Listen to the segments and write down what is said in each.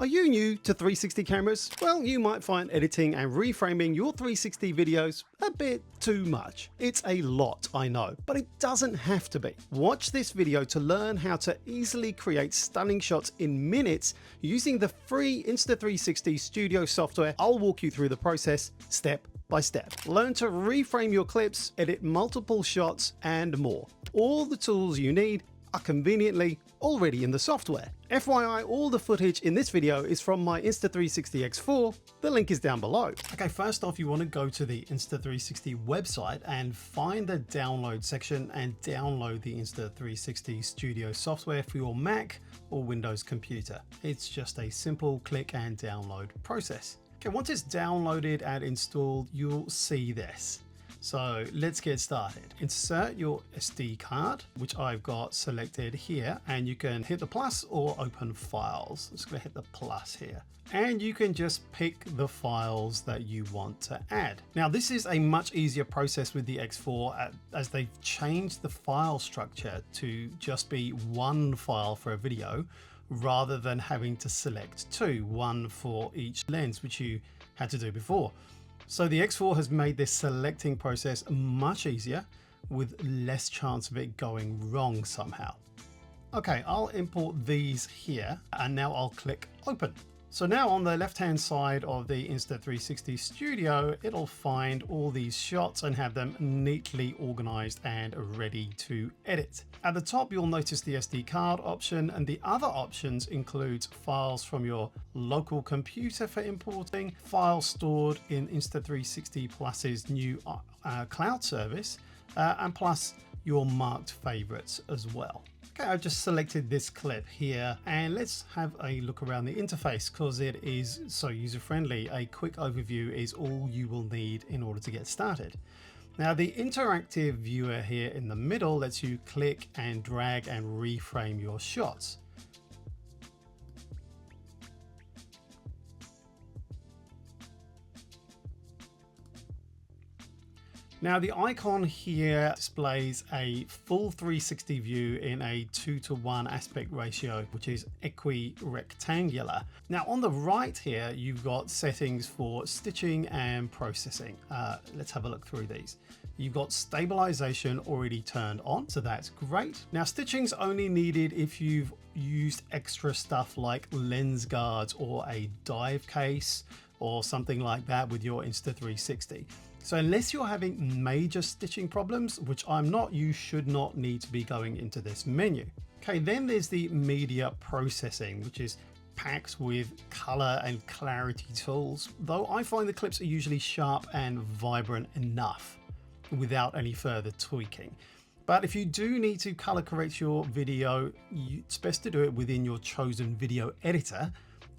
Are you new to 360 cameras? Well, you might find editing and reframing your 360 videos a bit too much. It's a lot, I know, but it doesn't have to be. Watch this video to learn how to easily create stunning shots in minutes using the free Insta360 Studio software. I'll walk you through the process step by step. Learn to reframe your clips, edit multiple shots, and more. All the tools you need are conveniently already in the software. FYI, all the footage in this video is from my Insta360 X4. The link is down below. Okay, first off, you want to go to the Insta360 website and find the download section and download the Insta360 Studio software for your Mac or Windows computer. It's just a simple click and download process. Okay, once it's downloaded and installed, you'll see this. So let's get started. Insert your SD card, which I've got selected here, and you can hit the plus or open files. I'm just gonna hit the plus here. And you can just pick the files that you want to add. Now, this is a much easier process with the X4 as they've changed the file structure to just be one file for a video rather than having to select two, one for each lens, which you had to do before. So the X4 has made this selecting process much easier with less chance of it going wrong somehow. Okay, I'll import these here and now I'll click open. So now on the left-hand side of the Insta360 Studio, it'll find all these shots and have them neatly organized and ready to edit. At the top, you'll notice the SD card option, and the other options include files from your local computer for importing, files stored in Insta360 Plus's new cloud service, and plus your marked favorites as well. Okay, I've just selected this clip here and let's have a look around the interface because it is so user-friendly. A quick overview is all you will need in order to get started. Now, the interactive viewer here in the middle lets you click and drag and reframe your shots. Now, the icon here displays a full 360 view in a 2:1 aspect ratio, which is equi-rectangular. Now, on the right here, you've got settings for stitching and processing. Let's have a look through these. You've got stabilization already turned on, so that's great. Now, stitching's only needed if you've used extra stuff like lens guards or a dive case or something like that with your Insta360. So unless you're having major stitching problems, which I'm not, you should not need to be going into this menu. Okay, then there's the media processing, which is packed with color and clarity tools, though I find the clips are usually sharp and vibrant enough without any further tweaking. But if you do need to color correct your video, it's best to do it within your chosen video editor,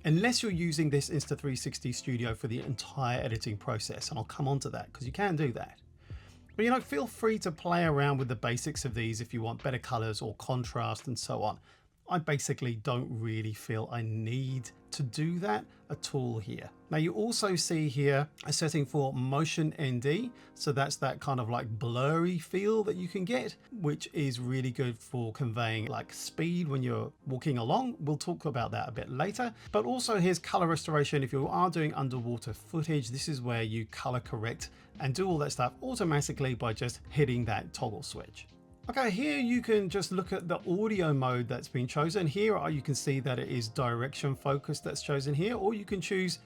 unless you're using this Insta360 Studio for the entire editing process, and I'll come on to that because you can do that. But you know, feel free to play around with the basics of these if you want better colors or contrast and so on. I basically don't really feel I need to do that at all here. Now, you also see here a setting for motion ND. So that's that kind of like blurry feel that you can get, which is really good for conveying like speed when you're walking along. We'll talk about that a bit later. But also here's color restoration. If you are doing underwater footage, this is where you color correct and do all that stuff automatically by just hitting that toggle switch. Okay, here you can just look at the audio mode that's been chosen. Here you can see that it is direction focus that's chosen here, or you can choose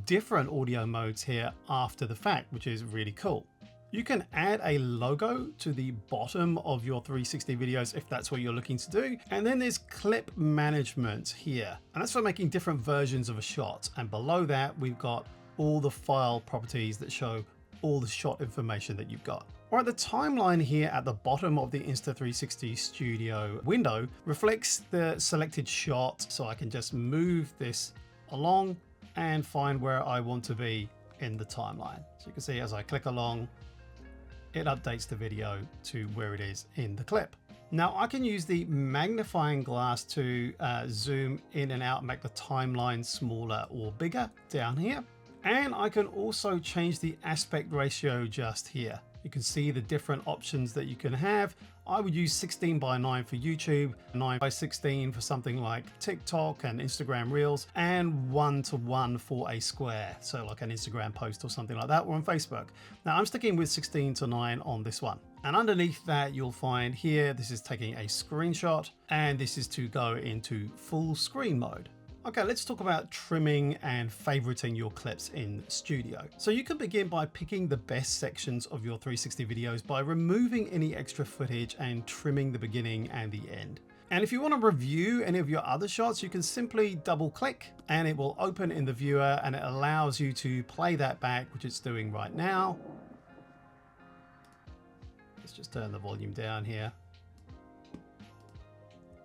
different audio modes here after the fact, which is really cool. You can add a logo to the bottom of your 360 videos if that's what you're looking to do. And then there's clip management here, and that's for making different versions of a shot. And below that, we've got all the file properties that show all the shot information that you've got. All right, the timeline here at the bottom of the Insta360 Studio window reflects the selected shot. So I can just move this along and find where I want to be in the timeline. So you can see as I click along, it updates the video to where it is in the clip. Now I can use the magnifying glass to zoom in and out, make the timeline smaller or bigger down here. And I can also change the aspect ratio just here. You can see the different options that you can have. I would use 16:9 for YouTube, 9:16 for something like TikTok and Instagram Reels, and 1:1 for a square. So like an Instagram post or something like that, or on Facebook. Now I'm sticking with 16:9 on this one. And underneath that, you'll find here, this is taking a screenshot, and this is to go into full screen mode. Okay, let's talk about trimming and favoriting your clips in Studio. So you can begin by picking the best sections of your 360 videos by removing any extra footage and trimming the beginning and the end. And if you want to review any of your other shots, you can simply double click and it will open in the viewer, and it allows you to play that back, which it's doing right now. Let's just turn the volume down here.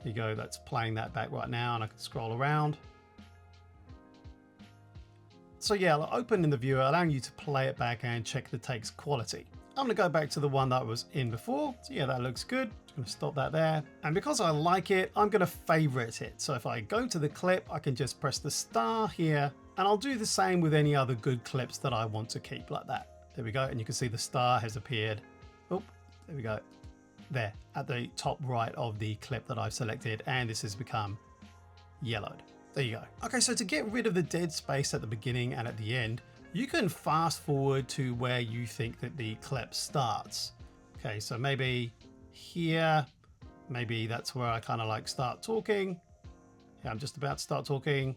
There you go, that's playing that back right now, and I can scroll around. So yeah, it'll open in the viewer, allowing you to play it back and check the take's quality. I'm gonna go back to the one that I was in before. So yeah, that looks good. I'm gonna stop that there. And because I like it, I'm gonna favorite it. So if I go to the clip, I can just press the star here, and I'll do the same with any other good clips that I want to keep like that. There we go, and you can see the star has appeared. Oh, there we go. There at the top right of the clip that I've selected, and this has become yellowed. There you go. Okay, so to get rid of the dead space at the beginning and at the end, you can fast forward to where you think that the clip starts. Okay, so maybe here, maybe that's where I kind of like start talking. Yeah, I'm just about to start talking.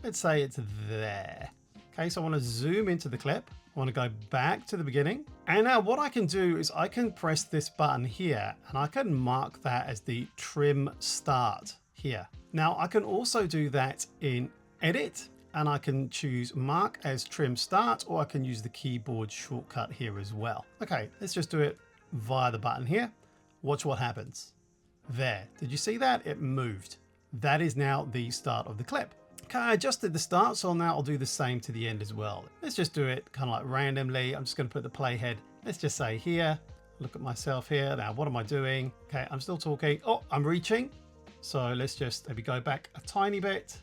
Let's say it's there. Okay, so I want to zoom into the clip. I want to go back to the beginning. And now what I can do is I can press this button here, and I can mark that as the trim start here. Now I can also do that in edit, and I can choose mark as trim start, or I can use the keyboard shortcut here as well. Okay, let's just do it via the button here. Watch what happens. There, did you see that? It moved. That is now the start of the clip. Okay, I adjusted the start, so now I'll do the same to the end as well. Let's just do it kind of like randomly. I'm just going to put the playhead. Let's just say here, look at myself here. Now, what am I doing? Okay, I'm still talking. Oh, I'm reaching. So let's just maybe go back a tiny bit.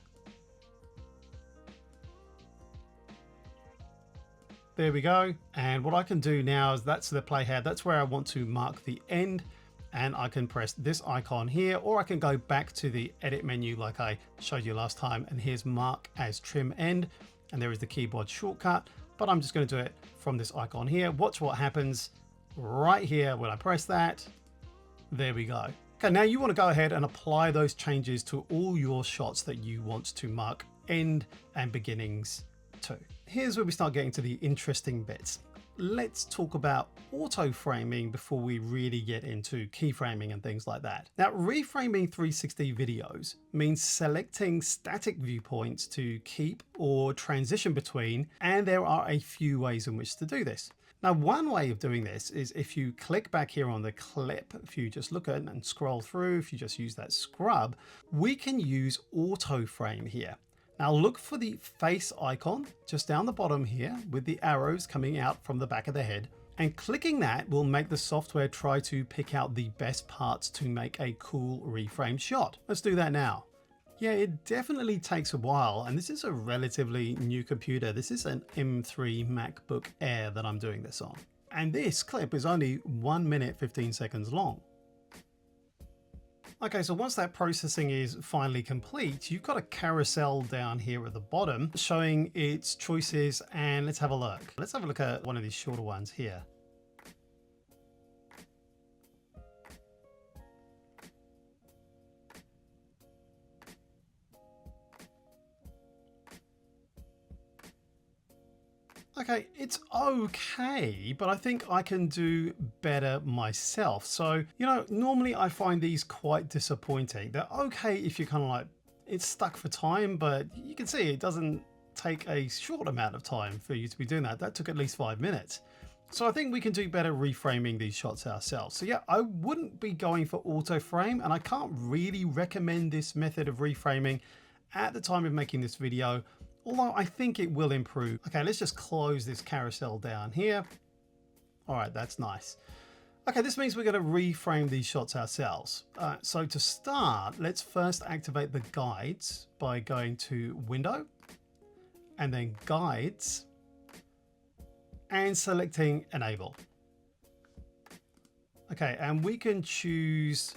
There we go. And what I can do now is that's the playhead. That's where I want to mark the end. And I can press this icon here, or I can go back to the edit menu like I showed you last time, and here's mark as trim end, and there is the keyboard shortcut, but I'm just going to do it from this icon here. Watch what happens right here when I press that. There we go. Okay, now you want to go ahead and apply those changes to all your shots that you want to mark end and beginnings to. Here's where we start getting to the interesting bits. Let's talk about auto framing before we really get into keyframing and things like that. Now, reframing 360 videos means selecting static viewpoints to keep or transition between, and there are a few ways in which to do this. Now, one way of doing this is if you click back here on the clip, if you just look at it and scroll through, if you just use that scrub, we can use auto frame here. Now look for the face icon just down the bottom here with the arrows coming out from the back of the head, and clicking that will make the software try to pick out the best parts to make a cool reframe shot. Let's do that now. Yeah, it definitely takes a while, and this is a relatively new computer. This is an M3 MacBook Air that I'm doing this on. And this clip is only 1 minute 15 seconds long. Okay, so once that processing is finally complete, you've got a carousel down here at the bottom showing its choices, and let's have a look. Let's have a look at one of these shorter ones here. Okay, it's okay, but I think I can do better myself. So, normally I find these quite disappointing. They're okay if you're kind of like, it's stuck for time, but you can see it doesn't take a short amount of time for you to be doing that. That took at least 5 minutes. So I think we can do better reframing these shots ourselves. So yeah, I wouldn't be going for auto frame, and I can't really recommend this method of reframing at the time of making this video, although I think it will improve. Okay, let's just close this carousel down here. All right, that's nice. Okay, this means we're going to reframe these shots ourselves. So to start, let's first activate the guides by going to Window, and then Guides, and selecting Enable. Okay, and we can choose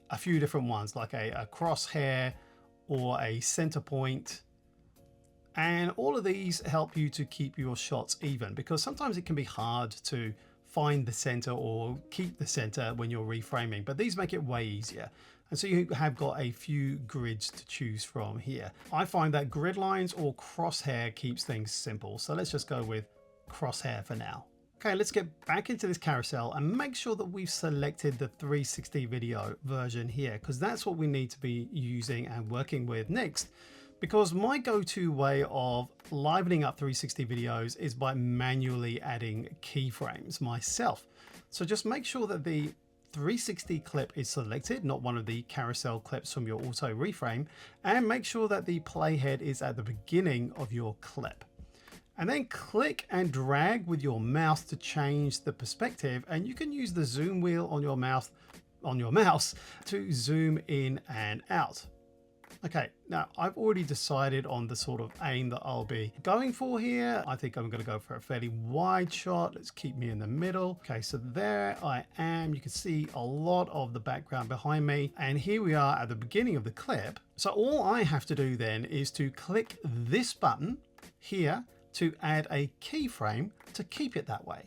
a few different ones, like a crosshair or a center point. And all of these help you to keep your shots even, because sometimes it can be hard to find the center or keep the center when you're reframing, but these make it way easier. And so you have got a few grids to choose from here. I find that grid lines or crosshair keeps things simple. So let's just go with crosshair for now. Okay, let's get back into this carousel and make sure that we've selected the 360 video version here, because that's what we need to be using and working with next. Because my go-to way of livening up 360 videos is by manually adding keyframes myself. So just make sure that the 360 clip is selected, not one of the carousel clips from your auto reframe, and make sure that the playhead is at the beginning of your clip. And then click and drag with your mouse to change the perspective, and you can use the zoom wheel on your mouse to zoom in and out. Okay, now I've already decided on the sort of aim that I'll be going for here. I think I'm going to go for a fairly wide shot. Let's keep me in the middle. Okay, so there I am. You can see a lot of the background behind me. And here we are at the beginning of the clip. So all I have to do then is to click this button here to add a keyframe to keep it that way.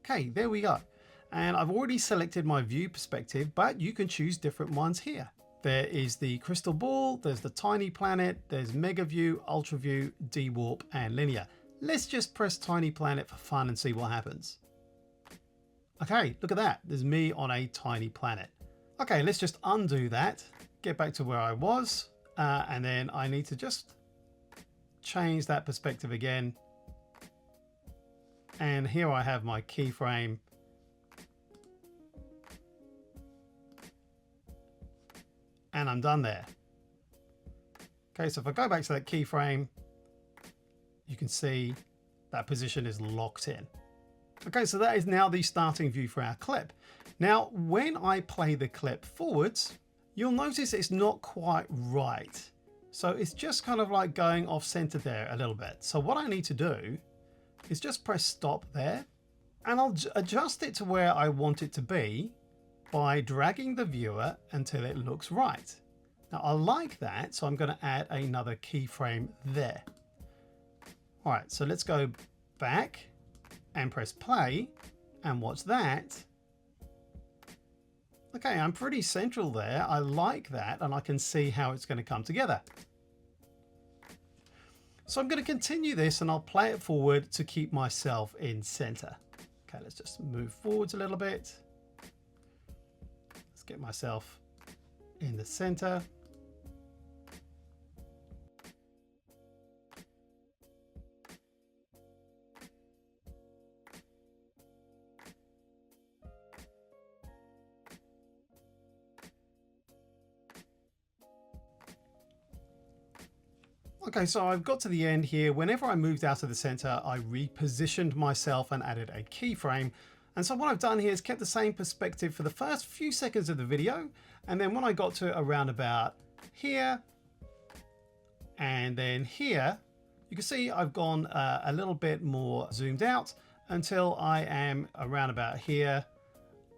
Okay, there we go. And I've already selected my view perspective, but you can choose different ones here. There is the crystal ball, there's the tiny planet, there's mega view, ultra view, dewarp, and linear. Let's just press tiny planet for fun and see what happens. Okay, look at that. There's me on a tiny planet. Okay, let's just undo that, get back to where I was, and then I need to just change that perspective again. And here I have my keyframe. And I'm done there. Okay, so if I go back to that keyframe, you can see that position is locked in. Okay, so that is now the starting view for our clip. Now, when I play the clip forwards, you'll notice it's not quite right. So it's just kind of like going off center there a little bit. So what I need to do is just press stop there, and I'll adjust it to where I want it to be by dragging the viewer until it looks right. Now I like that, so I'm going to add another keyframe there. All right, so let's go back and press play and watch that. Okay, I'm pretty central there. I like that, and I can see how it's going to come together. So I'm going to continue this and I'll play it forward to keep myself in center. Okay, let's just move forwards a little bit. Get myself in the center. Okay, so I've got to the end here. Whenever I moved out of the center, I repositioned myself and added a keyframe. And so what I've done here is kept the same perspective for the first few seconds of the video. And then when I got to around about here and then here, you can see I've gone a little bit more zoomed out until I am around about here.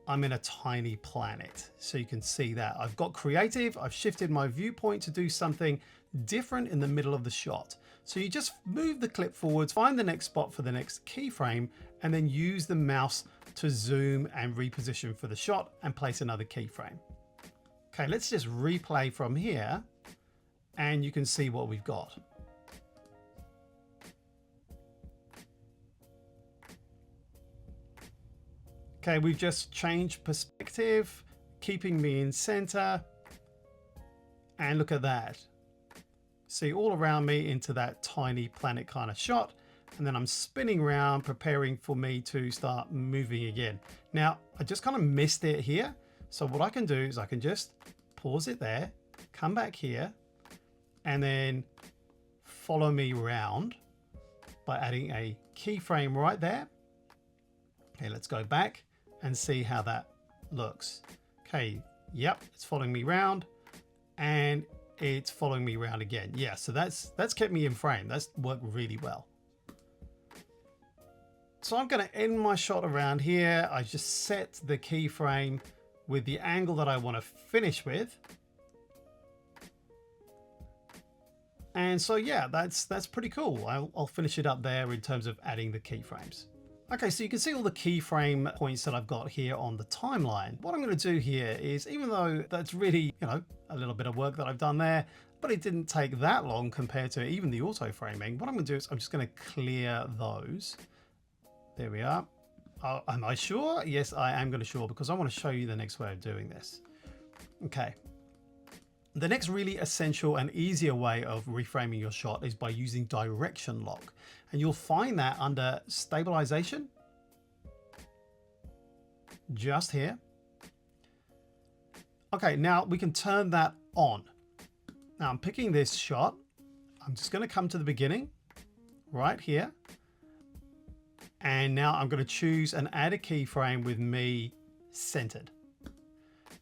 I'm in a tiny planet. So you can see that I've got creative. I've shifted my viewpoint to do something different in the middle of the shot. So you just move the clip forwards, find the next spot for the next keyframe, and then use the mouse to zoom and reposition for the shot and place another keyframe. Okay, let's just replay from here and you can see what we've got. Okay, we've just changed perspective, keeping me in center. And look at that. See all around me into that tiny planet kind of shot. And then I'm spinning around, preparing for me to start moving again. Now, I just kind of missed it here. So what I can do is I can just pause it there, come back here, and then follow me around by adding a keyframe right there. Okay, let's go back and see how that looks. Okay, yep, it's following me around and it's following me around again. Yeah, so that's kept me in frame. That's worked really well. So I'm going to end my shot around here. I just set the keyframe with the angle that I want to finish with. And so yeah, that's pretty cool. I'll finish it up there in terms of adding the keyframes. Okay, so you can see all the keyframe points that I've got here on the timeline. What I'm going to do here is, even though that's really, a little bit of work that I've done there, but it didn't take that long compared to even the auto framing, what I'm going to do is I'm just going to clear those. There we are. Oh, am I sure? Yes, I am going to sure, because I want to show you the next way of doing this. Okay. The next really essential and easier way of reframing your shot is by using direction lock. And you'll find that under stabilization, just here. Okay, now we can turn that on. Now I'm picking this shot. I'm just going to come to the beginning right here. And now I'm going to choose and add a keyframe with me centered.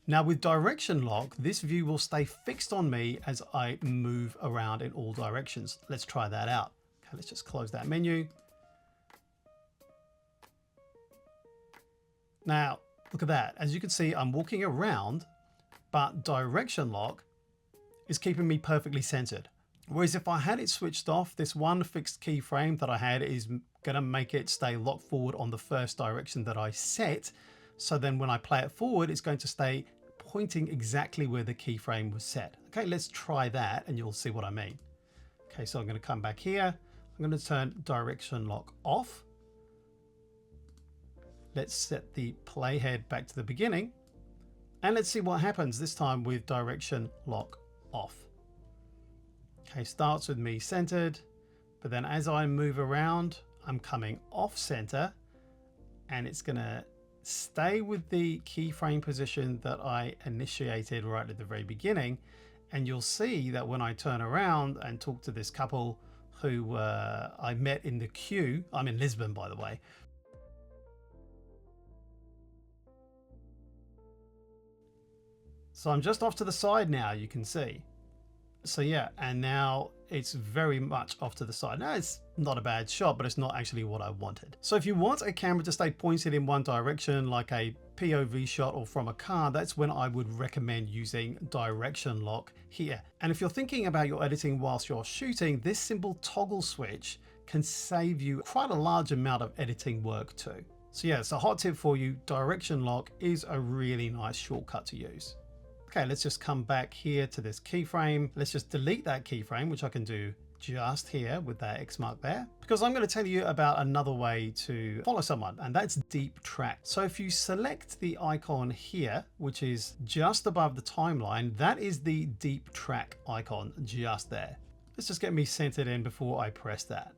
Now with direction lock, this view will stay fixed on me as I move around in all directions. Let's try that out. Okay, let's just close that menu. Now, look at that. As you can see, I'm walking around, but direction lock is keeping me perfectly centered. Whereas if I had it switched off, this one fixed keyframe that I had is going to make it stay locked forward on the first direction that I set. So then when I play it forward, it's going to stay pointing exactly where the keyframe was set. Okay, let's try that and you'll see what I mean. Okay, so I'm going to come back here. I'm going to turn direction lock off. Let's set the playhead back to the beginning. And let's see what happens this time with direction lock off. Okay, starts with me centered, but then as I move around, I'm coming off center, and it's going to stay with the keyframe position that I initiated right at the very beginning. And you'll see that when I turn around and talk to this couple who I met in the queue, I'm in Lisbon, by the way. So I'm just off to the side now, you can see. So yeah, and now it's very much off to the side. Now it's not a bad shot, but it's not actually what I wanted. So if you want a camera to stay pointed in one direction, like a POV shot or from a car, that's when I would recommend using direction lock here. And if you're thinking about your editing whilst you're shooting, this simple toggle switch can save you quite a large amount of editing work too. So yeah, it's a hot tip for you. Direction lock is a really nice shortcut to use. Okay, let's just come back here to this keyframe. Let's just delete that keyframe, which I can do just here with that X mark there, because I'm going to tell you about another way to follow someone, and that's deep track. So if you select the icon here, which is just above the timeline, that is the deep track icon just there. Let's just get me centered in before I press that.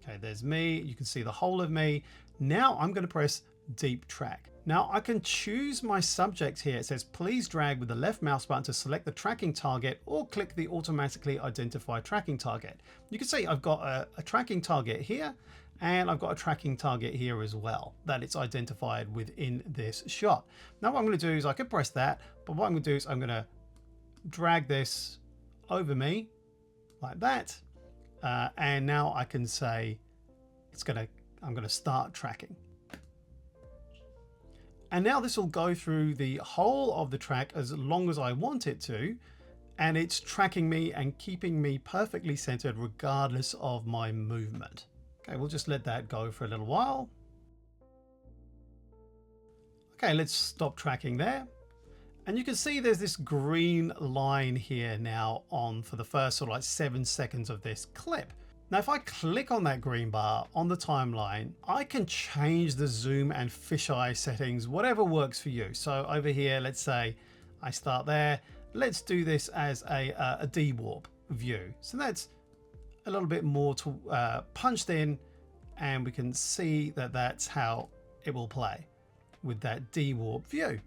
Okay, there's me. You can see the whole of me. Now I'm going to press deep track. Now I can choose my subject here. It says, please drag with the left mouse button to select the tracking target or click the automatically identify tracking target. You can see I've got a tracking target here, and I've got a tracking target here as well that it's identified within this shot. Now what I'm going to do is I could press that, but what I'm going to do is I'm going to drag this over me like that. And now I can say I'm going to start tracking. And now this will go through the whole of the track as long as I want it to, and it's tracking me and keeping me perfectly centered regardless of my movement. Okay, we'll just let that go for a little while. Okay, let's stop tracking there. And you can see there's this green line here now on for the first sort of like 7 seconds of this clip. Now, if I click on that green bar on the timeline, I can change the zoom and fisheye settings, whatever works for you. So over here, let's say I start there. Let's do this as a D-warp view. So that's a little bit more to, punched in, and we can see that that's how it will play with that D-warp view.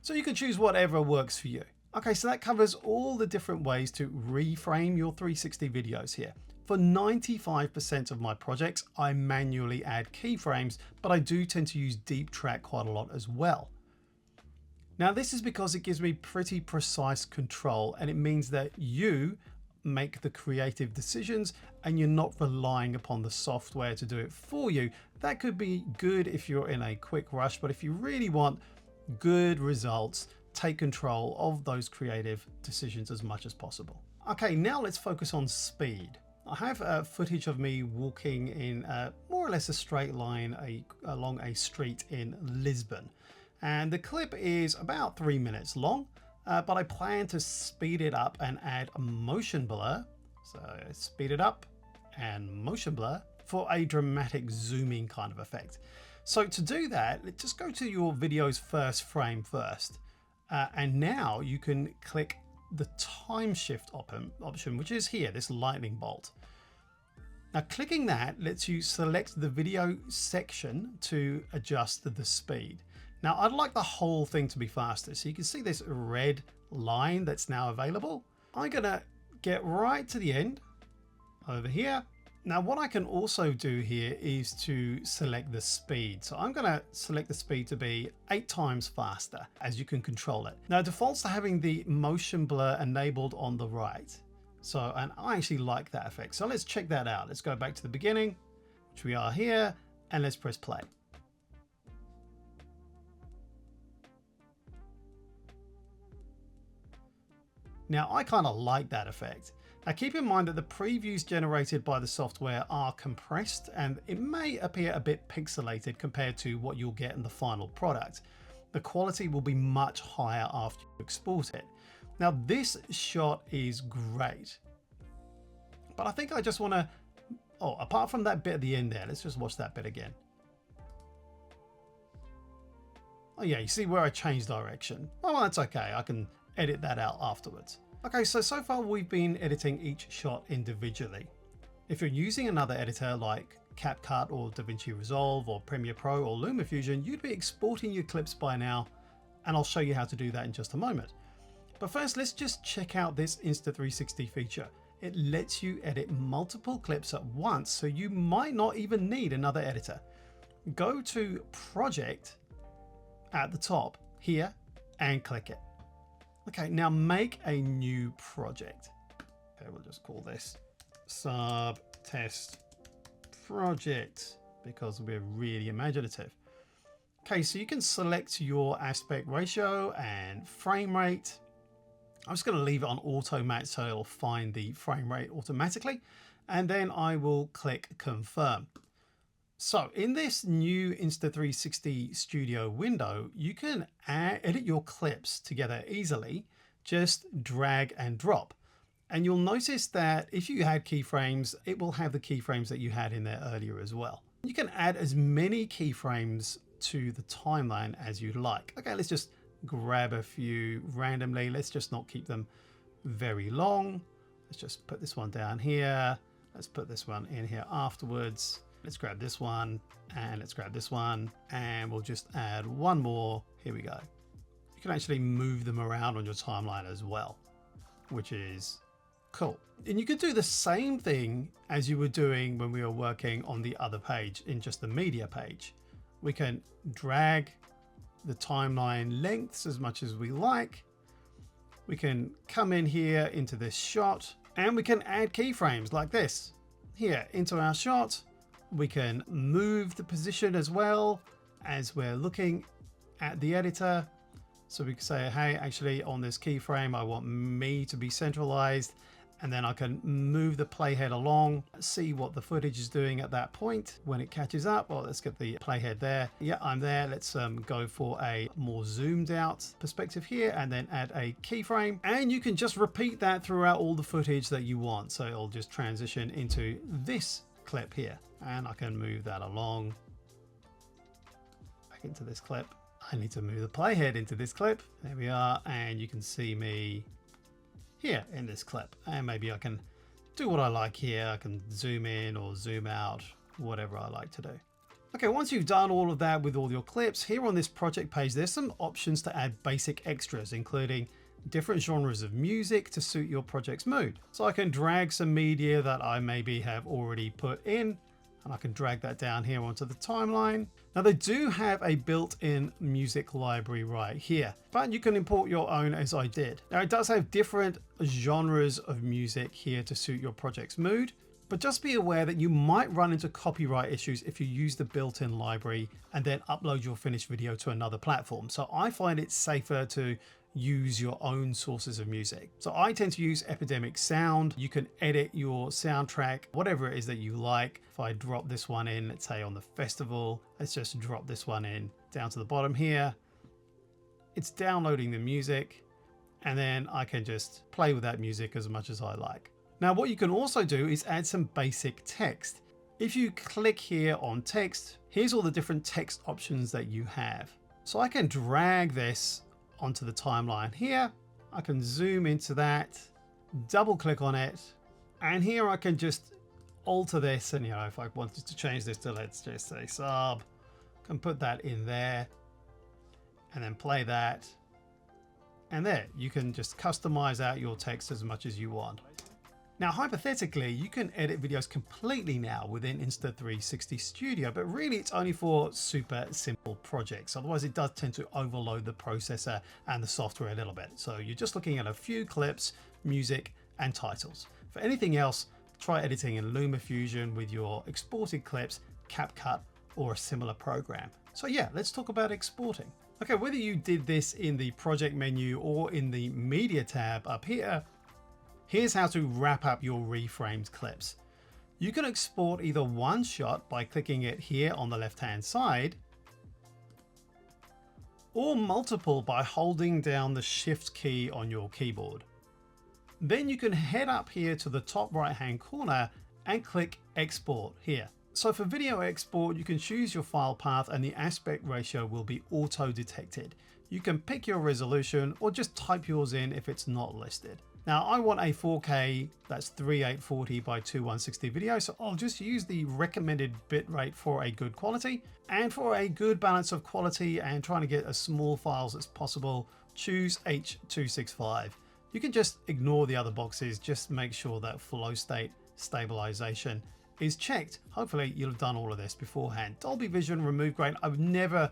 So you can choose whatever works for you. Okay, so that covers all the different ways to reframe your 360 videos here. For 95% of my projects, I manually add keyframes, but I do tend to use deep track quite a lot as well. Now, this is because it gives me pretty precise control, and it means that you make the creative decisions and you're not relying upon the software to do it for you. That could be good if you're in a quick rush, but if you really want good results, take control of those creative decisions as much as possible. Okay, now let's focus on speed. I have footage of me walking in more or less a straight line along a street in Lisbon. And the clip is about 3 minutes long, but I plan to speed it up and add a motion blur. So speed it up and motion blur for a dramatic zooming kind of effect. So to do that, just go to your video's first frame first. And now you can click the time shift option, which is here, this lightning bolt. Now clicking that lets you select the video section to adjust the speed. Now I'd like the whole thing to be faster. So you can see this red line that's now available. I'm gonna get right to the end over here. Now what I can also do here is to select the speed. So I'm gonna select the speed to be 8 times faster, as you can control it. Now it defaults to having the motion blur enabled on the right. So, and I actually like that effect. So let's check that out. Let's go back to the beginning, which we are here, and let's press play. Now I kind of like that effect. Now keep in mind that the previews generated by the software are compressed and it may appear a bit pixelated compared to what you'll get in the final product. The quality will be much higher after you export it. Now this shot is great, but I think I just want to, apart from that bit at the end there, let's just watch that bit again. Oh yeah, you see where I changed direction. Oh, well, that's okay. I can edit that out afterwards. Okay, so far we've been editing each shot individually. If you're using another editor like CapCut or DaVinci Resolve or Premiere Pro or LumaFusion, you'd be exporting your clips by now, and I'll show you how to do that in just a moment. But first, let's just check out this Insta360 feature. It lets you edit multiple clips at once, so you might not even need another editor. Go to Project at the top here and click it. Okay, now make a new project. Okay, we'll just call this sub test project because we're really imaginative. Okay, so you can select your aspect ratio and frame rate. I'm just going to leave it on automatic so it'll find the frame rate automatically, and then I will click confirm. So in this new Insta360 Studio window, you can edit your clips together easily, just drag and drop. And you'll notice that if you had keyframes, it will have the keyframes that you had in there earlier as well. You can add as many keyframes to the timeline as you like. Okay, let's just grab a few randomly. Let's just not keep them very long. Let's just put this one down here. Let's put this one in here afterwards. Let's grab this one and let's grab this one, and we'll just add one more. Here we go. You can actually move them around on your timeline as well, which is cool. And you could do the same thing as you were doing when we were working on the other page in just the media page. We can drag the timeline lengths as much as we like. We can come in here into this shot and we can add keyframes like this here into our shot. We can move the position as well as we're looking at the editor. So we can say, hey, actually on this keyframe, I want me to be centralized, and then I can move the playhead along, see what the footage is doing at that point when it catches up. Well, let's get the playhead there. Yeah, I'm there. Let's go for a more zoomed out perspective here and then add a keyframe. And you can just repeat that throughout all the footage that you want. So it'll just transition into this clip here. And I can move that along back into this clip. I need to move the playhead into this clip. There we are. And you can see me here in this clip. And maybe I can do what I like here. I can zoom in or zoom out, whatever I like to do. Okay, once you've done all of that with all your clips, here on this project page, there's some options to add basic extras, including different genres of music to suit your project's mood. So I can drag some media that I maybe have already put in. and I can drag that down here onto the timeline. Now they do have a built-in music library right here, but you can import your own as I did. Now it does have different genres of music here to suit your project's mood, but just be aware that you might run into copyright issues if you use the built-in library and then upload your finished video to another platform. So I find it safer to use your own sources of music. So I tend to use Epidemic Sound. You can edit your soundtrack, whatever it is that you like. If I drop this one in, let's say on the festival, let's just drop this one in down to the bottom here. It's downloading the music, and then I can just play with that music as much as I like. Now, what you can also do is add some basic text. If you click here on text, here's all the different text options that you have. So I can drag this onto the timeline here. I can zoom into that, double click on it, and here I can just alter this. And if I wanted to change this to, let's just say sub, I can put that in there and then play that. And there, you can just customize out your text as much as you want. Now, hypothetically, you can edit videos completely now within Insta360 Studio, but really it's only for super simple projects. Otherwise, it does tend to overload the processor and the software a little bit. So you're just looking at a few clips, music, and titles. For anything else, try editing in LumaFusion with your exported clips, CapCut, or a similar program. So yeah, let's talk about exporting. Okay, whether you did this in the project menu or in the media tab up here, here's how to wrap up your reframed clips. You can export either one shot by clicking it here on the left-hand side, or multiple by holding down the Shift key on your keyboard. Then you can head up here to the top right-hand corner and click Export here. So for video export, you can choose your file path and the aspect ratio will be auto-detected. You can pick your resolution or just type yours in if it's not listed. Now I want a 4K, that's 3840 by 2160 video, so I'll just use the recommended bitrate for a good quality. And for a good balance of quality and trying to get as small files as possible, choose H.265. You can just ignore the other boxes, just make sure that flow state stabilization is checked. Hopefully you'll have done all of this beforehand. Dolby Vision, remove grain. I would never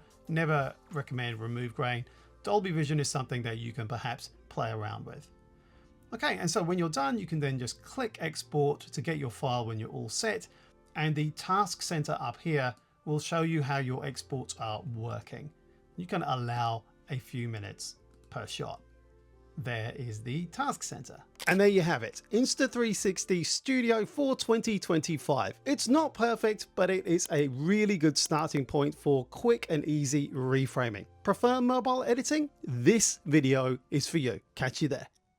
recommend remove grain. Dolby Vision is something that you can perhaps play around with. Okay, and so when you're done, you can then just click export to get your file when you're all set. And the task center up here will show you how your exports are working. You can allow a few minutes per shot. There is the task center. And there you have it, Insta360 Studio for 2025. It's not perfect, but it is a really good starting point for quick and easy reframing. Prefer mobile editing? This video is for you. Catch you there.